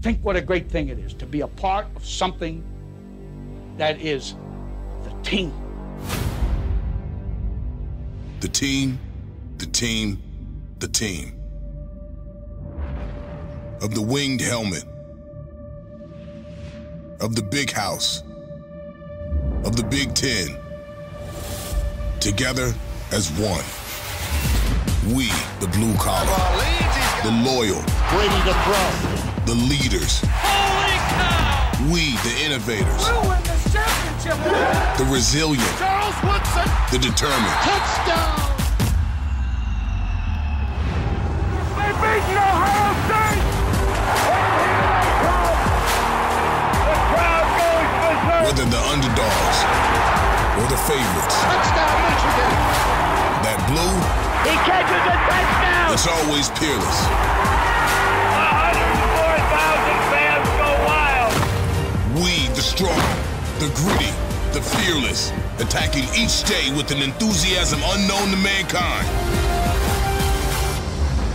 Think what a great thing it is to be a part of something that is the team. The team, the team, the team. Of the winged helmet. Of the big house. Of the Big Ten. Together as one. We, the blue collar. The loyal. Brady to throw. The leaders. Holy cow! We, the innovators. We'll win this championship! The resilient. Charles Woodson. The determined. Touchdown! They've beaten Ohio State! The crowd goes berserk! Whether the underdogs or the favorites. Touchdown, Michigan! That blue, He catches a touchdown! it's always peerless. 104,000 fans go wild! We, the strong, the gritty, the fearless, attacking each day with an enthusiasm unknown to mankind.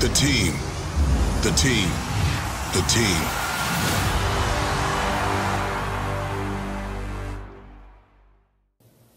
The team, the team, the team.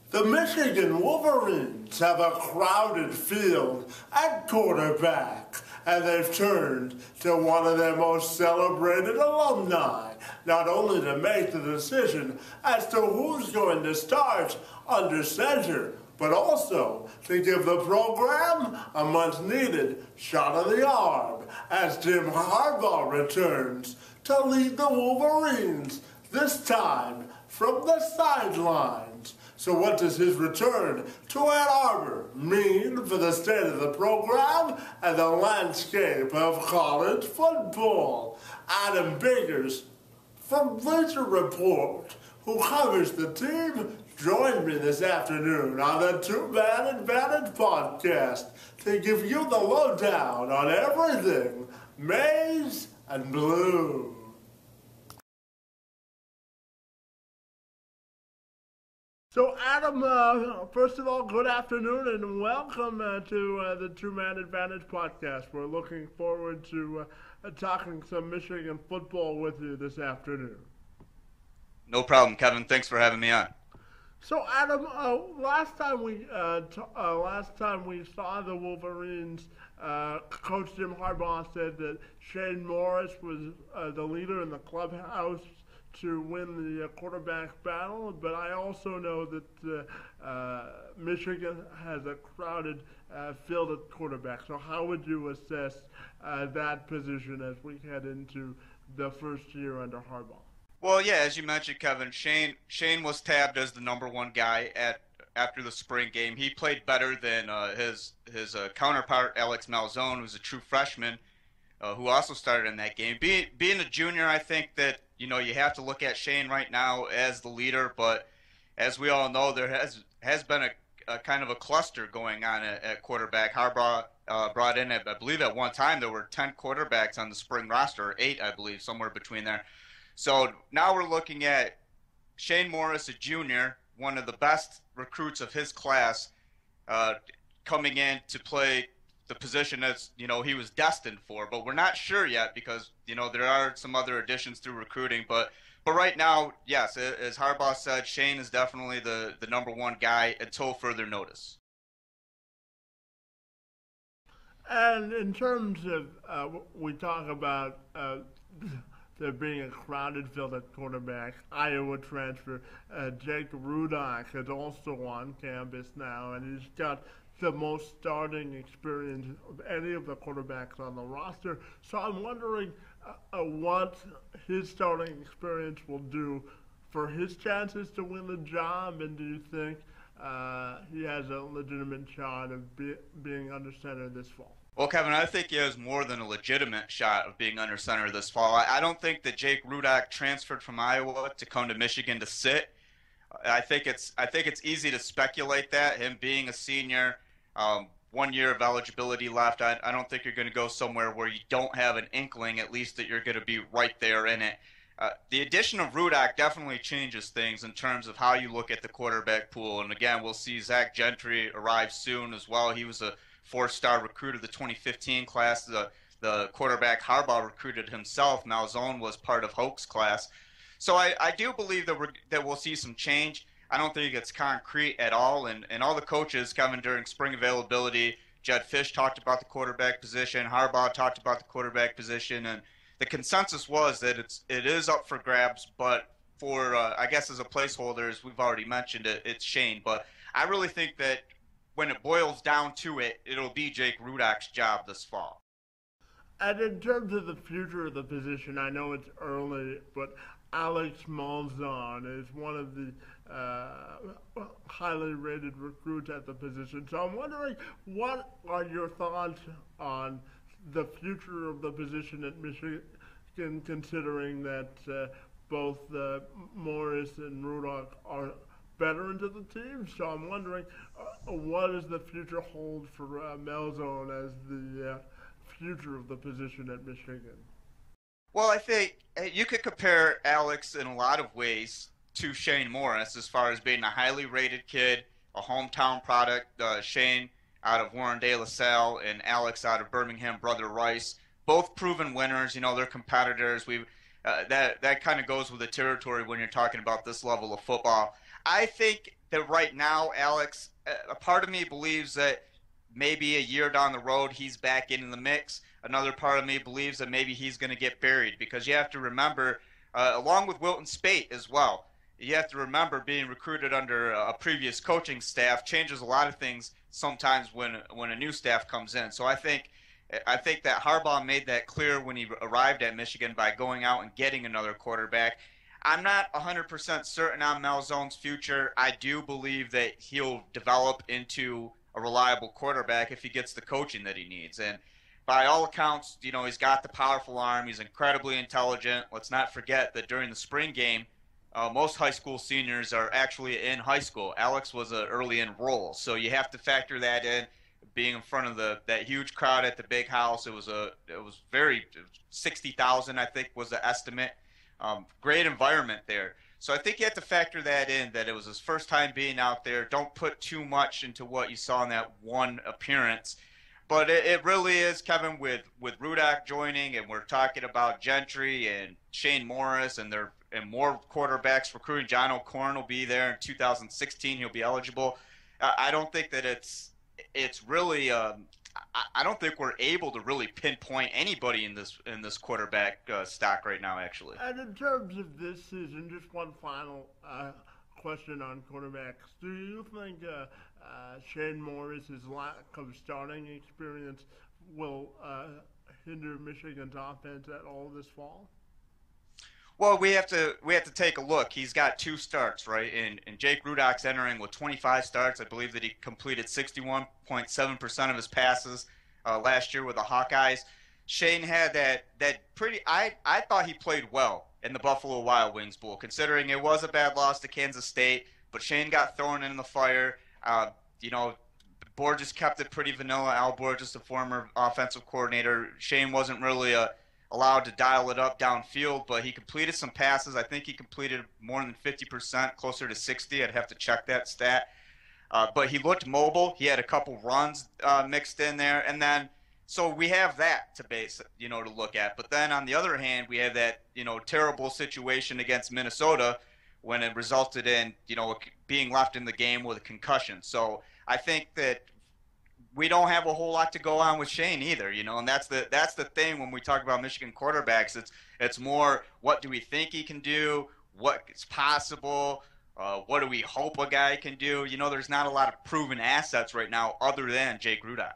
The Michigan Wolverines have a crowded field at quarterback, and they've turned to one of their most celebrated alumni, not only to make the decision as to who's going to start under center, but also to give the program a much-needed shot of the arm as Jim Harbaugh returns to lead the Wolverines, this time from the sidelines. So what does his return to Ann Arbor mean for the state of the program and the landscape of college football? Adam Biggers from Bleacher Report, who covers the team, joined me this afternoon on the Two-Man Advantage podcast to give you the lowdown on everything maize and blue. So, Adam, first of all, good afternoon and welcome to the Two-Man Advantage podcast. We're looking forward to talking some Michigan football with you this afternoon. No problem, Kevin. Thanks for having me on. So, Adam, last time we saw the Wolverines, Coach Jim Harbaugh said that Shane Morris was the leader in the clubhouse to win the quarterback battle, but I also know that Michigan has a crowded field at quarterback. So how would you assess that position as we head into the first year under Harbaugh? Well, yeah, as you mentioned, Kevin, Shane was tabbed as the number one guy after the spring game. He played better than his counterpart, Alex Malzone, who's a true freshman, who also started in that game. Being a junior, I think that you have to look at Shane right now as the leader, but as we all know, there has been a kind of a cluster going on at quarterback. Harbaugh brought in, I believe at one time, there were 10 quarterbacks on the spring roster, or 8, I believe, somewhere between there. So now we're looking at Shane Morris, a junior, one of the best recruits of his class, coming in to play the position as he was destined for, but we're not sure yet because there are some other additions through recruiting. But right now, yes, as Harbaugh said, Shane is definitely the number one guy until further notice. And in terms of we talk about there being a crowded field at quarterback, Iowa transfer Jake Rudock is also on campus now, and he's got the most starting experience of any of the quarterbacks on the roster. So I'm wondering what his starting experience will do for his chances to win the job, and do you think he has a legitimate shot of being under center this fall? Well, Kevin, I think he has more than a legitimate shot of being under center this fall. I don't think that Jake Rudock transferred from Iowa to come to Michigan to sit. I think it's easy to speculate that, him being a senior, 1 year of eligibility left. I don't think you're going to go somewhere where you don't have an inkling, at least, that you're going to be right there in it. The addition of Rudock definitely changes things in terms of how you look at the quarterback pool. And again, we'll see Zach Gentry arrive soon as well. He was a 4-star recruit of the 2015 class. the quarterback Harbaugh recruited himself. Malzone was part of Hoke's class. So I do believe that we'll see some change. I don't think it's concrete at all. And all the coaches, Kevin, during spring availability, Jed Fish talked about the quarterback position. Harbaugh talked about the quarterback position. And the consensus was that it is up for grabs. But for, I guess as a placeholder, as we've already mentioned, it's Shane. But I really think that when it boils down to it, it'll be Jake Rudak's job this fall. And in terms of the future of the position, I know it's early, but Alex Malzone is one of the highly rated recruits at the position. So I'm wondering, what are your thoughts on the future of the position at Michigan, considering that both Morris and Rudak are veterans of the team? So I'm wondering, what does the future hold for Malzone as the future of the position at Michigan? Well, I think you could compare Alex in a lot of ways to Shane Morris as far as being a highly rated kid, a hometown product. Shane out of Warren De La Salle and Alex out of Birmingham Brother Rice, both proven winners. You know, they're competitors. That kind of goes with the territory when you're talking about this level of football. I think that right now, Alex, a part of me believes that maybe a year down the road he's back in the mix. Another part of me believes that maybe he's going to get buried, because you have to remember, along with Wilton Speight as well, you have to remember being recruited under a previous coaching staff changes a lot of things sometimes when a new staff comes in. So I think that Harbaugh made that clear when he arrived at Michigan by going out and getting another quarterback. I'm not 100% certain on Malzone's future. I do believe that he'll develop into a reliable quarterback if he gets the coaching that he needs. And by all accounts, you know, he's got the powerful arm. He's incredibly intelligent. Let's not forget that during the spring game, most high school seniors are actually in high school. Alex was an early enroll, so you have to factor that in. Being in front of that huge crowd at the big house, it was 60,000, I think, was the estimate. Great environment there. So I think you have to factor that in, that it was his first time being out there. Don't put too much into what you saw in that one appearance. But it really is, Kevin, with Rudak joining, and we're talking about Gentry and Shane Morris and more quarterbacks recruiting. John O'Corn will be there in 2016. He'll be eligible. I don't think that it's really I don't think we're able to really pinpoint anybody in this quarterback stock right now, actually. And in terms of this season, just one final question on quarterbacks. Do you think Shane Morris's lack of starting experience will hinder Michigan's offense at all this fall? Well, we have to take a look. He's got 2 starts, right? And Jake Rudak's entering with 25 starts. I believe that he completed 61.7% of his passes last year with the Hawkeyes. Shane had that pretty. I thought he played well in the Buffalo Wild Wings Bowl, considering it was a bad loss to Kansas State. But Shane got thrown in the fire. You know, Borges kept it pretty vanilla. Al Borges, the former offensive coordinator. Shane wasn't really allowed to dial it up downfield, but he completed some passes. I think he completed more than 50%, closer to 60. I'd have to check that stat. But he looked mobile. He had a couple runs mixed in there, and then so we have that to look at. But then on the other hand, we have that terrible situation against Minnesota when it resulted in being left in the game with a concussion. So I think that we don't have a whole lot to go on with Shane either, and that's the thing when we talk about Michigan quarterbacks. It's more, what do we think he can do, what is possible, what do we hope a guy can do. There's not a lot of proven assets right now other than Jake Rudak.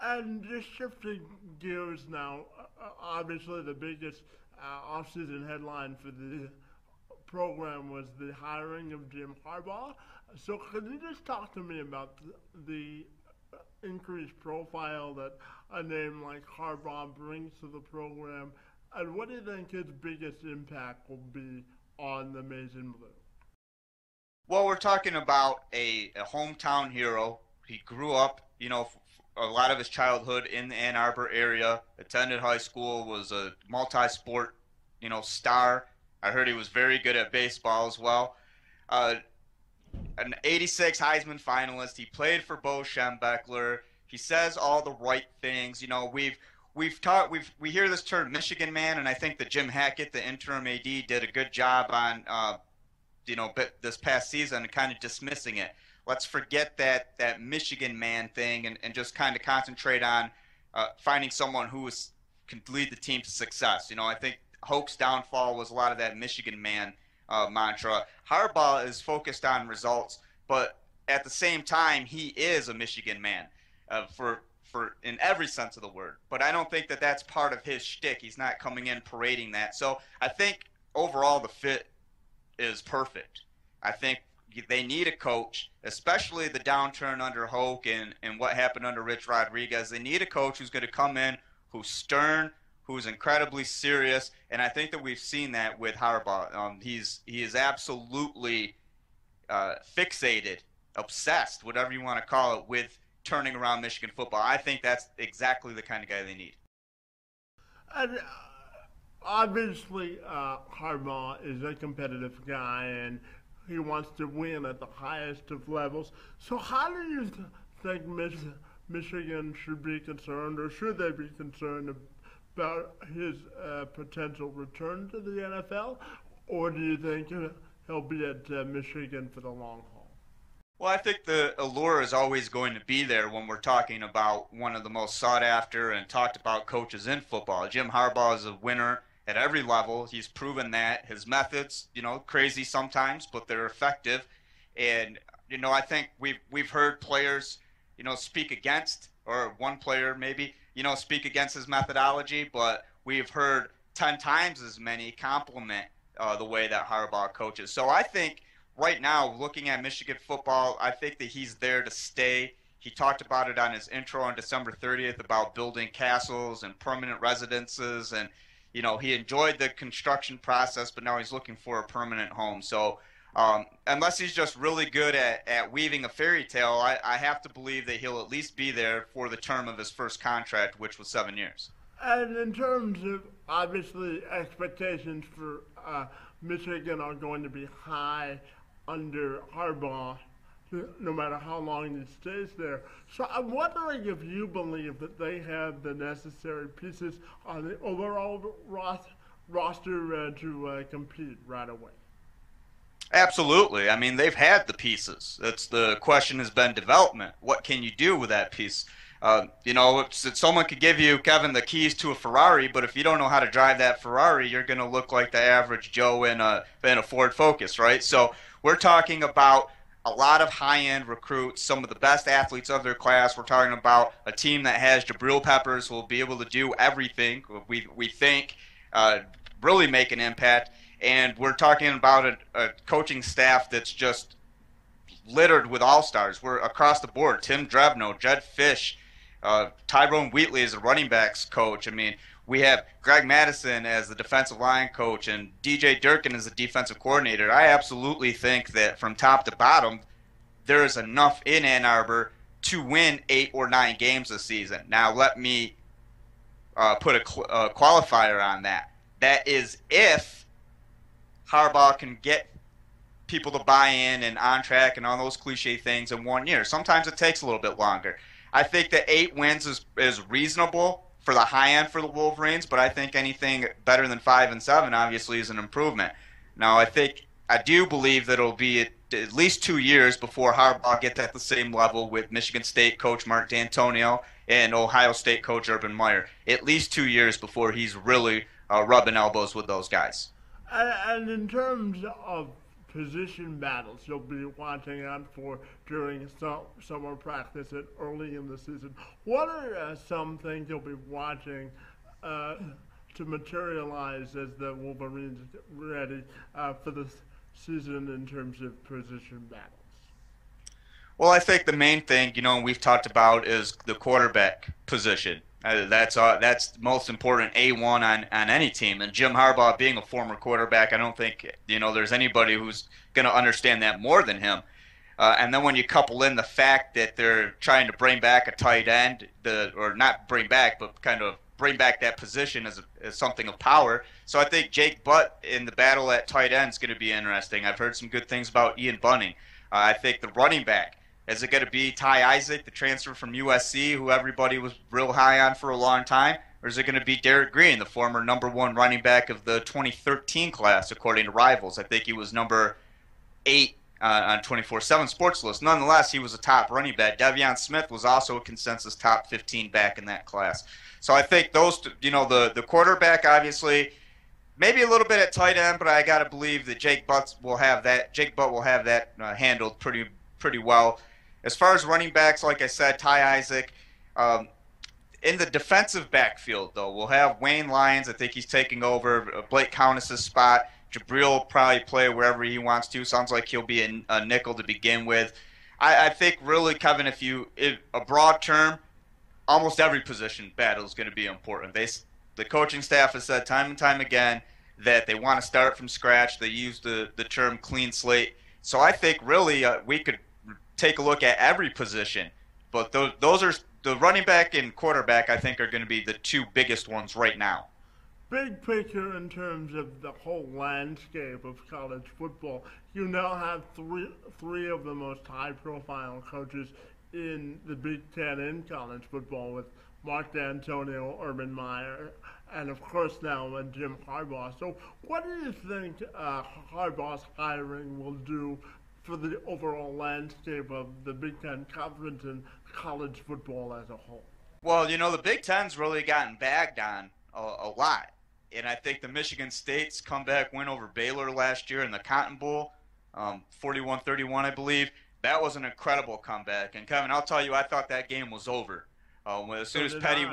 And just shifting gears now, obviously the biggest offseason headline for the program was the hiring of Jim Harbaugh. So could you just talk to me about the increased profile that a name like Harbaugh brings to the program, and what do you think his biggest impact will be on the Maize and Blue? Well, we're talking about a hometown hero. He grew up, a lot of his childhood in the Ann Arbor area, attended high school, was a multi-sport, star. I heard he was very good at baseball as well. An 86 Heisman finalist. He played for Bo Schembechler. He says all the right things. we hear this term Michigan man, and I think that Jim Hackett, the interim AD, did a good job on this past season, kind of dismissing it. Let's forget that Michigan man thing and just kind of concentrate on finding someone who can lead the team to success. I think Hoke's downfall was a lot of that Michigan man mantra. Harbaugh is focused on results, but at the same time, he is a Michigan man for in every sense of the word. But I don't think that that's part of his shtick. He's not coming in parading that. So I think overall the fit is perfect. I think they need a coach, especially the downturn under Hoke and what happened under Rich Rodriguez. They need a coach who's going to come in, who's stern, who's incredibly serious, and I think that we've seen that with Harbaugh. He is absolutely fixated, obsessed, whatever you want to call it, with turning around Michigan football. I think that's exactly the kind of guy they need. And obviously, Harbaugh is a competitive guy, and he wants to win at the highest of levels. So how do you think Michigan should be concerned, or should they be concerned about his potential return to the NFL, or do you think he'll be at Michigan for the long haul? Well, I think the allure is always going to be there when we're talking about one of the most sought after and talked about coaches in football. Jim Harbaugh is a winner at every level. He's proven that. His methods, crazy sometimes, but they're effective. And, I think we've heard players, speak against, or one player maybe, speak against his methodology, but we've heard 10 times as many compliment the way that Harbaugh coaches. So I think right now, looking at Michigan football, I think that he's there to stay. He talked about it on his intro on December 30th about building castles and permanent residences, and he enjoyed the construction process, but now he's looking for a permanent home. So unless he's just really good at weaving a fairy tale, I have to believe that he'll at least be there for the term of his first contract, which was 7 years. And in terms of, obviously, expectations for Michigan are going to be high under Harbaugh, no matter how long he stays there. So I'm wondering if you believe that they have the necessary pieces on the overall roster to compete right away. Absolutely. I mean, they've had the pieces. The question has been development. What can you do with that piece? Someone could give you, Kevin, the keys to a Ferrari, but if you don't know how to drive that Ferrari, you're going to look like the average Joe in a Ford Focus, right? So we're talking about a lot of high-end recruits, some of the best athletes of their class. We're talking about a team that has Jabril Peppers who will be able to do everything, we think, really make an impact. And we're talking about a coaching staff that's just littered with all-stars. We're across the board. Tim Drevno, Jed Fish, Tyrone Wheatley is a running backs coach. I mean, we have Greg Madison as the defensive line coach and DJ Durkin as the defensive coordinator. I absolutely think that from top to bottom, there is enough in Ann Arbor to win 8 or 9 games this season. Now, let me put a qualifier on that. That is if Harbaugh can get people to buy in and on track and all those cliche things in 1 year. Sometimes it takes a little bit longer. I think that 8 wins is reasonable for the high end for the Wolverines, but I think anything better than 5 and 7 obviously is an improvement. Now, I do believe that it'll be at least 2 years before Harbaugh gets at the same level with Michigan State coach Mark D'Antonio and Ohio State coach Urban Meyer. At least 2 years before he's really rubbing elbows with those guys. And in terms of position battles you'll be watching out for during summer practice and early in the season, what are some things you'll be watching to materialize as the Wolverines get ready for the season in terms of position battles? Well, I think the main thing, we've talked about is the quarterback position. That's most important, A1 on any team. And Jim Harbaugh being a former quarterback, I don't think there's anybody who's going to understand that more than him. And then when you couple in the fact that they're trying to bring back a tight end, or not bring back, but kind of bring back that position as something of power. So I think Jake Butt in the battle at tight end is going to be interesting. I've heard some good things about Ian Bunning. I think the running back, is it going to be Ty Isaac, the transfer from USC, who everybody was real high on for a long time? or is it going to be Derek Green, the former #1 running back of the 2013 class, according to Rivals? I think he was number 8 on 24/7 Sports List. Nonetheless, he was a top running back. Devion Smith was also a consensus top 15 back in that class. So I think those, the quarterback, obviously, maybe a little bit at tight end, but I got to believe that Jake Butt will have that handled pretty well. As far as running backs, like I said, Ty Isaac. In the defensive backfield, though, we'll have Wayne Lyons. I think he's taking over Blake Countess's spot. Jabril will probably play wherever he wants to. Sounds like he'll be a nickel to begin with. I think really, Kevin, if a broad term, almost every position battle is going to be important. The coaching staff has said time and time again that they want to start from scratch. They use the term clean slate. So I think really we could take a look at every position. But those are the running back and quarterback, I think, are going to be the two biggest ones right now. Big picture in terms of the whole landscape of college football, you now have three of the most high-profile coaches in the Big Ten in college football, with Mark D'Antonio, Urban Meyer, and of course now Jim Harbaugh. So what do you think Harbaugh's hiring will do for the overall landscape of the Big Ten Conference and college football as a whole? Well, the Big Ten's really gotten bagged on a lot. And I think the Michigan State's comeback win over Baylor last year in the Cotton Bowl, 41-31, I believe, that was an incredible comeback. And, Kevin, I'll tell you, I thought that game was over. As soon as Petty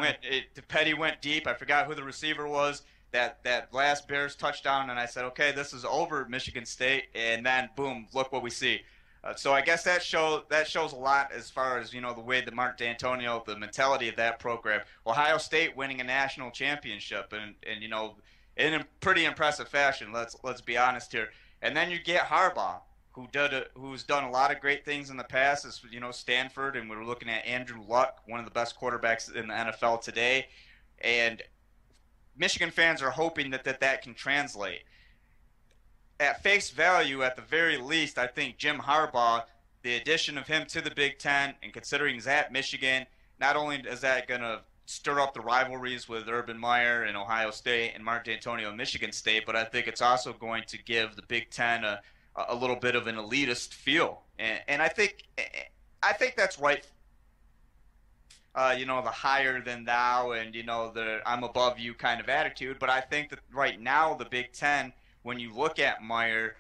went deep, I forgot who the receiver was, that last Bears touchdown, and I said, okay, this is over, Michigan State. And then, boom, look what we see. So I guess that shows a lot as far as, the way that Mark D'Antonio, the mentality of that program. Ohio State winning a national championship and in a pretty impressive fashion, let's be honest here. And then you get Harbaugh, who's done a lot of great things in the past, as Stanford, and we're looking at Andrew Luck, one of the best quarterbacks in the NFL today. And Michigan fans are hoping that can translate. At face value, at the very least, I think Jim Harbaugh, the addition of him to the Big Ten, and considering he's at Michigan, not only is that going to stir up the rivalries with Urban Meyer and Ohio State and Mark D'Antonio and Michigan State, but I think it's also going to give the Big Ten a little bit of an elitist feel. And I think that's right. The higher than thou and, the I'm above you kind of attitude. But I think that right now the Big Ten, when you look at Meyer,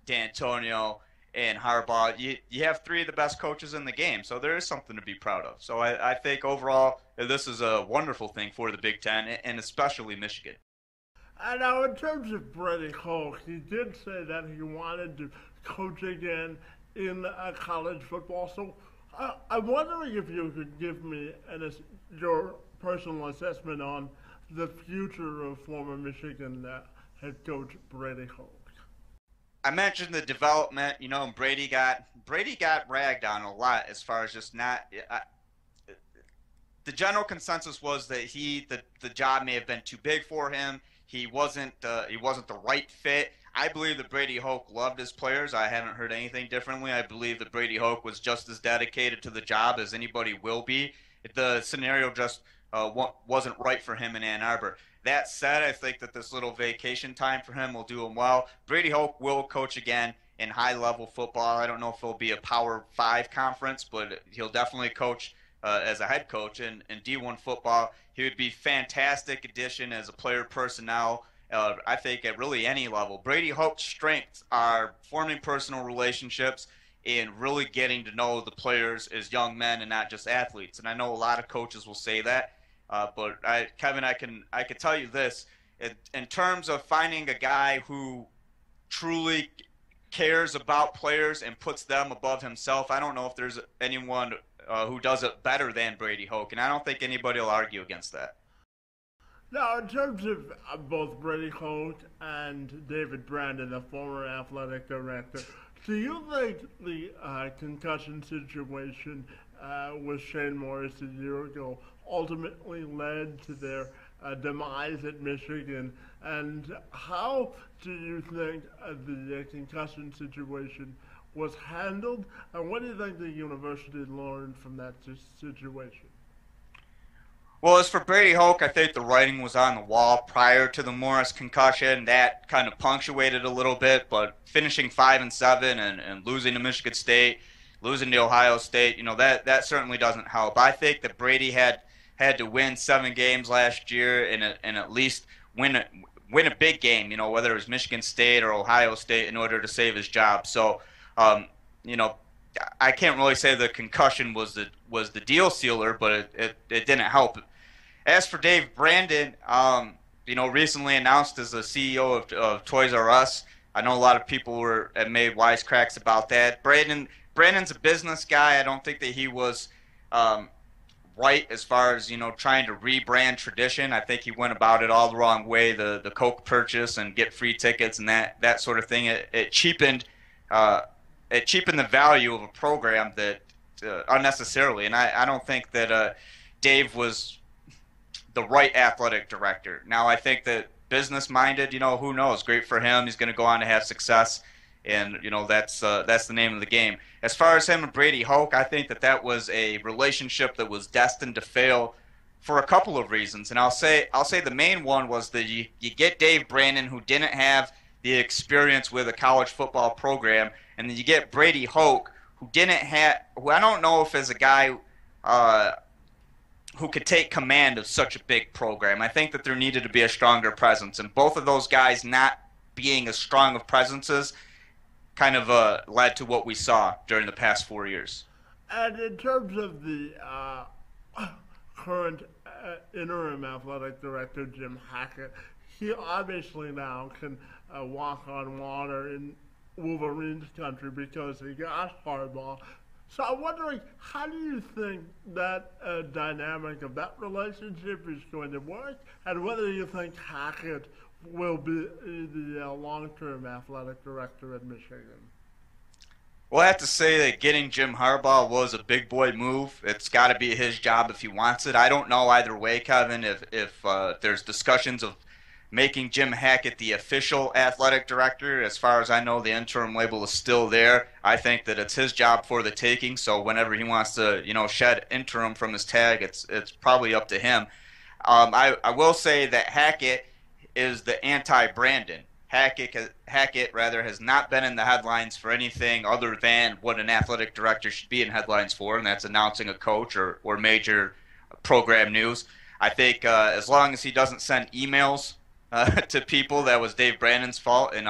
D'Antonio, and Harbaugh, you have three of the best coaches in the game. So there is something to be proud of. So I think overall this is a wonderful thing for the Big Ten, and especially Michigan. And now in terms of Brady Hoke, he did say that he wanted to coach again in college football. So I'm wondering if you could give me your personal assessment on the future of former Michigan head coach Brady Hoke. I mentioned the development, and Brady got ragged on a lot as far as just not. The general consensus was that the job may have been too big for him. He wasn't the right fit. I believe that Brady Hoke loved his players. I haven't heard anything differently. I believe that Brady Hoke was just as dedicated to the job as anybody will be. The scenario just wasn't right for him in Ann Arbor. That said, I think that this little vacation time for him will do him well. Brady Hoke will coach again in high-level football. I don't know if it'll be a Power 5 conference, but he'll definitely coach as a head coach in D1 football. He would be fantastic addition as a player personnel, I think, at really any level. Brady Hoke's strengths are forming personal relationships and really getting to know the players as young men and not just athletes. And I know a lot of coaches will say that. But Kevin, I can tell you this: in terms of finding a guy who truly cares about players and puts them above himself, I don't know if there's anyone who does it better than Brady Hoke, and I don't think anybody will argue against that. Now, in terms of both Brady Hoke and David Brandon, the former athletic director, do you think the concussion situation with Shane Morris a year ago ultimately led to their demise at Michigan? And how do you think the concussion situation was handled? And what do you think the university learned from that situation? Well, as for Brady Hoke, I think the writing was on the wall prior to the Morris concussion. That kind of punctuated a little bit, but finishing 5-7 and losing to Michigan State, losing to Ohio State, that certainly doesn't help. I think that Brady had to win 7 games last year and at least win a big game, whether it was Michigan State or Ohio State, in order to save his job. So, I can't really say the concussion was the deal sealer, but it didn't help. As for Dave Brandon, recently announced as the CEO of Toys R Us. I know a lot of people have made wisecracks about that. Brandon's a business guy. I don't think that he was right as far as trying to rebrand tradition. I think he went about it all the wrong way. The Coke purchase and get free tickets and that sort of thing. It cheapened the value of a program that unnecessarily. And I don't think that Dave was the right athletic director. Now I think that business-minded, who knows? Great for him. He's going to go on to have success, and that's the name of the game. As far as him and Brady Hoke, I think that was a relationship that was destined to fail for a couple of reasons. And I'll say the main one was that you get Dave Brandon, who didn't have the experience with a college football program, and then you get Brady Hoke, who I don't know if as a guy who could take command of such a big program. I think that there needed to be a stronger presence, and both of those guys not being as strong of presences kind of led to what we saw during the past 4 years. And in terms of the current interim athletic director, Jim Hackett, he obviously now can walk on water in Wolverines country because he got Harbaugh. So I'm wondering, how do you think that dynamic of that relationship is going to work, and whether you think Hackett will be the long-term athletic director at Michigan? Well, I have to say that getting Jim Harbaugh was a big boy move. It's got to be his job if he wants it. I don't know either way, Kevin, if there's discussions of making Jim Hackett the official athletic director. As far as I know, the interim label is still there. I think that it's his job for the taking, so whenever he wants to, shed interim from his tag, it's probably up to him. I will say that Hackett is the anti-Brandon. Hackett has not been in the headlines for anything other than what an athletic director should be in headlines for, and that's announcing a coach or major program news. I think as long as he doesn't send emails to people, that was Dave Brandon's fault. And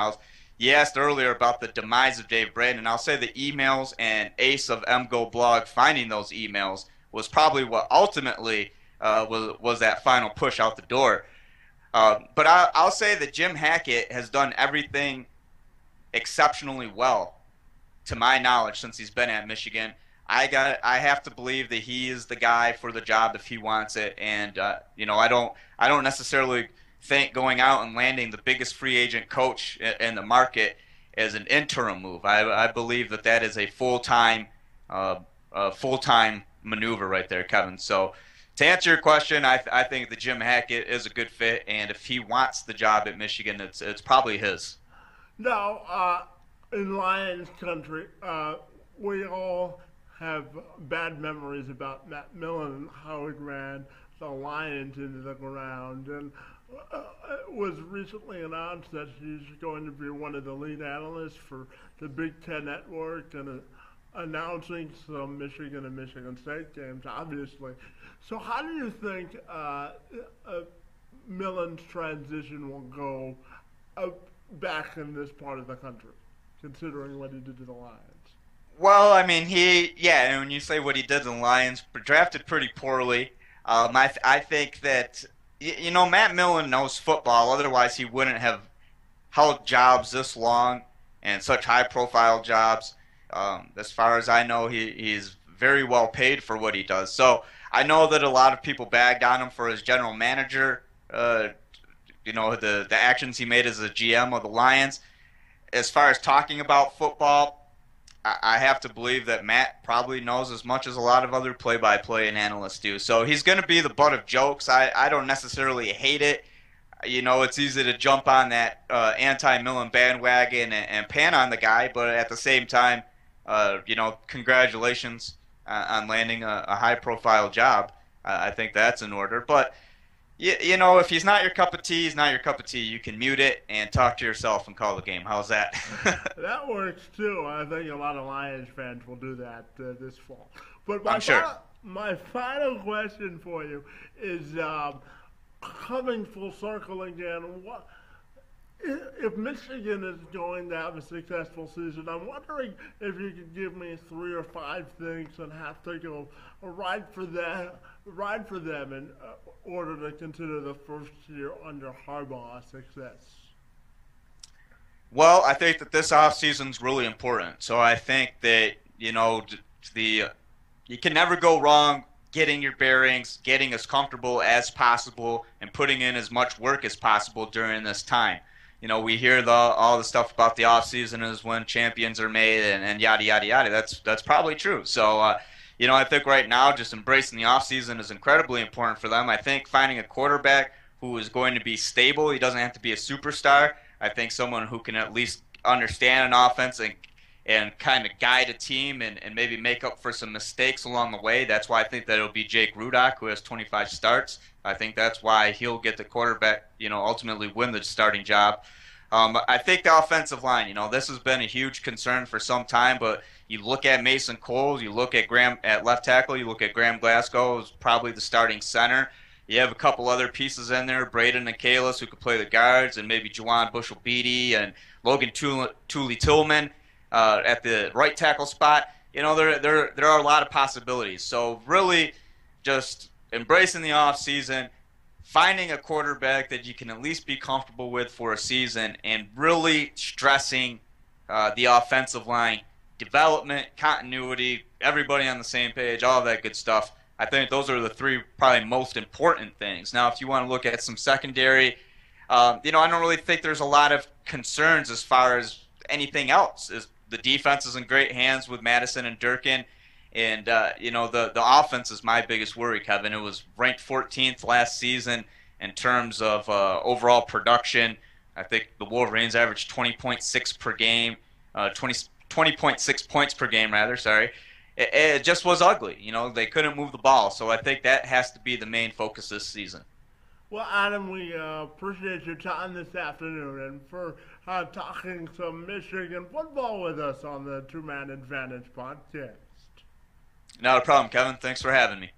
you asked earlier about the demise of Dave Brandon. I'll say the emails and Ace of MGO blog finding those emails was probably what ultimately was that final push out the door. But I'll say that Jim Hackett has done everything exceptionally well, to my knowledge, since he's been at Michigan. I have to believe that he is the guy for the job if he wants it. And I don't necessarily think going out and landing the biggest free agent coach in the market as an interim move. I believe that is a full-time maneuver right there, Kevin. So to answer your question, I think that Jim Hackett is a good fit, and if he wants the job at Michigan, it's probably his. Now, in Lions country, we all have bad memories about Matt Millan and how he ran the Lions into the ground, and it was recently announced that he's going to be one of the lead analysts for the Big Ten Network and announcing some Michigan and Michigan State games, obviously. So how do you think Millan's transition will go back in this part of the country, considering what he did to the Lions? Well, I mean, when you say what he did to the Lions, drafted pretty poorly. I think that, Matt Millan knows football. Otherwise, he wouldn't have held jobs this long and such high-profile jobs. As far as I know, he's very well paid for what he does. So I know that a lot of people bagged on him for his general manager, the actions he made as a GM of the Lions. As far as talking about football, I have to believe that Matt probably knows as much as a lot of other play-by-play and analysts do. So he's going to be the butt of jokes. I don't necessarily hate it. It's easy to jump on that anti-Millan bandwagon and pan on the guy, but at the same time, congratulations on landing a high-profile job. I think that's in order. But you know, if he's not your cup of tea, he's not your cup of tea. You can mute it and talk to yourself and call the game. How's that? That works too. I think a lot of Lions fans will do that this fall. But I'm sure. My final question for you is coming full circle again. If Michigan is going to have a successful season, I'm wondering if you could give me 3 or 5 things and have to go ride for them in order to consider the first year under Harbaugh a success. Well, I think that this offseason is really important. So I think that, you know, you can never go wrong getting your bearings, getting as comfortable as possible, and putting in as much work as possible during this time. You know, we hear all the stuff about the offseason is when champions are made and yada, yada, yada. That's probably true. So, you know, I think right now just embracing the offseason is incredibly important for them. I think finding a quarterback who is going to be stable, he doesn't have to be a superstar. I think someone who can at least understand an offense and kind of guide a team and maybe make up for some mistakes along the way. That's why I think that it'll be Jake Rudock, who has 25 starts. I think that's why he'll get the quarterback, you know, ultimately win the starting job. I think the offensive line, you know, this has been a huge concern for some time, but you look at Mason Cole, you look at Graham at left tackle, you look at Graham Glasgow, who's probably the starting center. You have a couple other pieces in there, Braden and Kalis, who could play the guards, and maybe Juwan Bushell-Beatty and Logan Tooley-Tillman at the right tackle spot. You know, there are a lot of possibilities. So really just embracing the offseason, finding a quarterback that you can at least be comfortable with for a season, and really stressing the offensive line, development, continuity, everybody on the same page, all that good stuff. I think those are the 3 probably most important things. Now, if you want to look at some secondary, you know, I don't really think there's a lot of concerns as far as anything else. The defense is in great hands with Madison and Durkin. And, you know, the offense is my biggest worry, Kevin. It was ranked 14th last season in terms of overall production. I think the Wolverines averaged 20.6 per game, 20.6 points per game, rather, sorry. It just was ugly. You know, they couldn't move the ball. So I think that has to be the main focus this season. Well, Adam, we appreciate your time this afternoon and for talking some Michigan football with us on the Two Man Advantage podcast. Not a problem, Kevin. Thanks for having me.